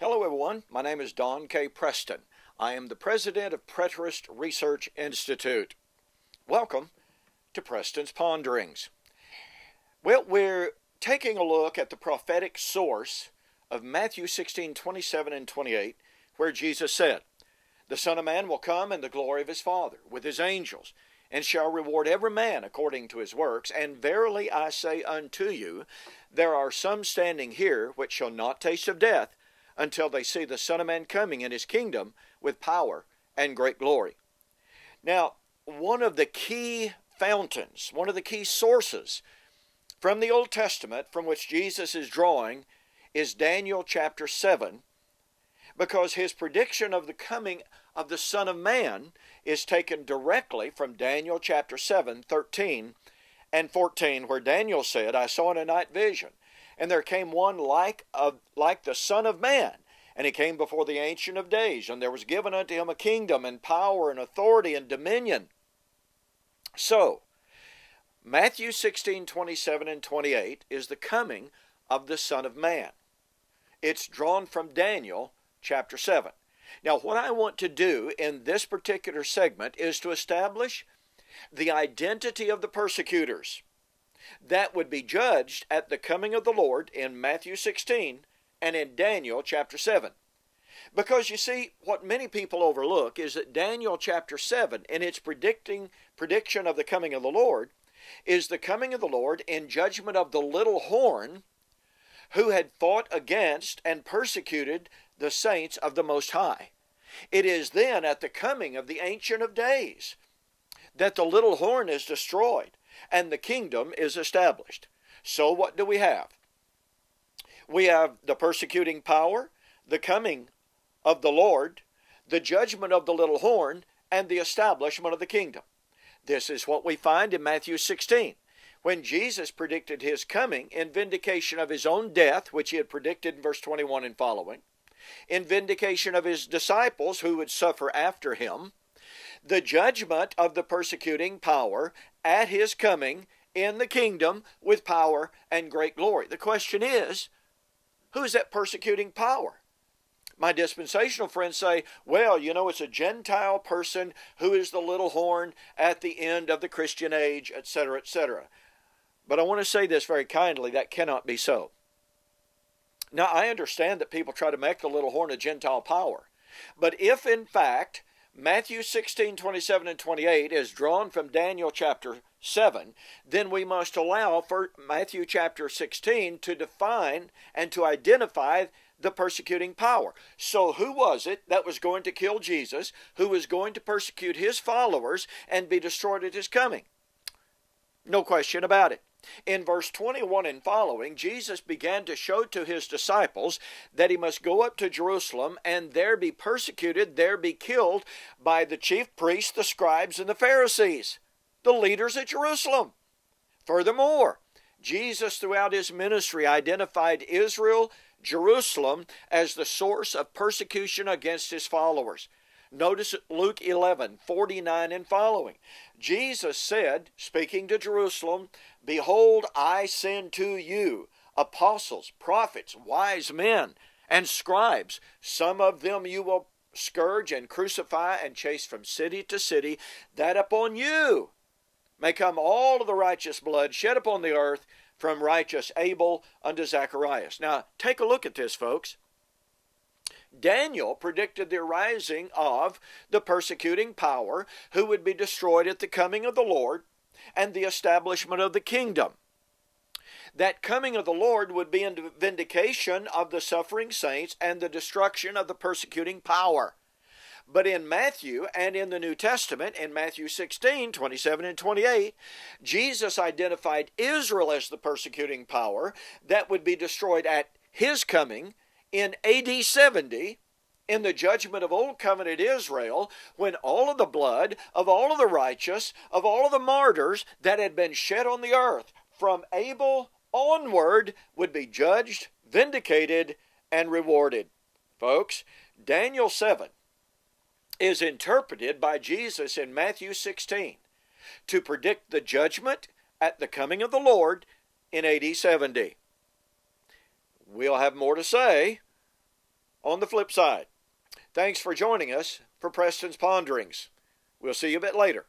Hello everyone, my name is Don K. Preston. I am the president of Preterist Research Institute. Welcome to Preston's Ponderings. Well, we're taking a look at the prophetic source of Matthew 16:27 and 28, where Jesus said, "The Son of Man will come in the glory of his Father with his angels, and shall reward every man according to his works. And verily I say unto you, there are some standing here which shall not taste of death, until they see the Son of Man coming in his kingdom with power and great glory." Now, one of the key fountains, one of the key sources from the Old Testament from which Jesus is drawing is Daniel chapter 7, because his prediction of the coming of the Son of Man is taken directly from Daniel chapter 7, 13 and 14, where Daniel said, "I saw in a night vision, and there came one like the Son of Man, and he came before the Ancient of Days, and there was given unto him a kingdom and power and authority and dominion." So, Matthew 16:27 and 28 is the coming of the Son of Man. It's drawn from Daniel chapter 7. Now, what I want to do in this particular segment is to establish the identity of the persecutors that would be judged at the coming of the Lord in Matthew 16 and in Daniel chapter 7. Because you see, what many people overlook is that Daniel chapter 7, in its prediction of the coming of the Lord, is the coming of the Lord in judgment of the little horn who had fought against and persecuted the saints of the Most High. It is then at the coming of the Ancient of Days that the little horn is destroyed and the kingdom is established. So what do we have? We have the persecuting power, the coming of the Lord, the judgment of the little horn, and the establishment of the kingdom. This is what we find in Matthew 16, when Jesus predicted his coming in vindication of his own death, which he had predicted in verse 21 and following, in vindication of his disciples who would suffer after him, the judgment of the persecuting power at his coming in the kingdom with power and great glory. The question is, who is that persecuting power? My dispensational friends say, well, it's a Gentile person who is the little horn at the end of the Christian age, etc., etc. But I want to say this very kindly, that cannot be so. Now, I understand that people try to make the little horn a Gentile power. But if, in fact, Matthew 16:27 and 28 is drawn from Daniel chapter 7, then we must allow for Matthew chapter 16 to define and to identify the persecuting power. So who was it that was going to kill Jesus, who was going to persecute his followers and be destroyed at his coming? No question about it. In verse 21 and following, Jesus began to show to his disciples that he must go up to Jerusalem and there be persecuted, there be killed by the chief priests, the scribes, and the Pharisees, the leaders at Jerusalem. Furthermore, Jesus throughout his ministry identified Israel, Jerusalem, as the source of persecution against his followers. Notice Luke 11:49 and following. Jesus said, speaking to Jerusalem, "Behold, I send to you apostles, prophets, wise men, and scribes. Some of them you will scourge and crucify and chase from city to city, that upon you may come all of the righteous blood shed upon the earth, from righteous Abel unto Zacharias." Now, take a look at this, folks. Daniel predicted the arising of the persecuting power who would be destroyed at the coming of the Lord and the establishment of the kingdom. That coming of the Lord would be in vindication of the suffering saints and the destruction of the persecuting power. But in Matthew and in the New Testament, in Matthew 16:27 and 28, Jesus identified Israel as the persecuting power that would be destroyed at his coming in AD 70, in the judgment of Old Covenant Israel, when all of the blood of all of the righteous, of all of the martyrs that had been shed on the earth from Abel onward would be judged, vindicated, and rewarded. Folks, Daniel 7 is interpreted by Jesus in Matthew 16 to predict the judgment at the coming of the Lord in AD 70. We'll have more to say on the flip side. Thanks for joining us for Preston's Ponderings. We'll see you a bit later.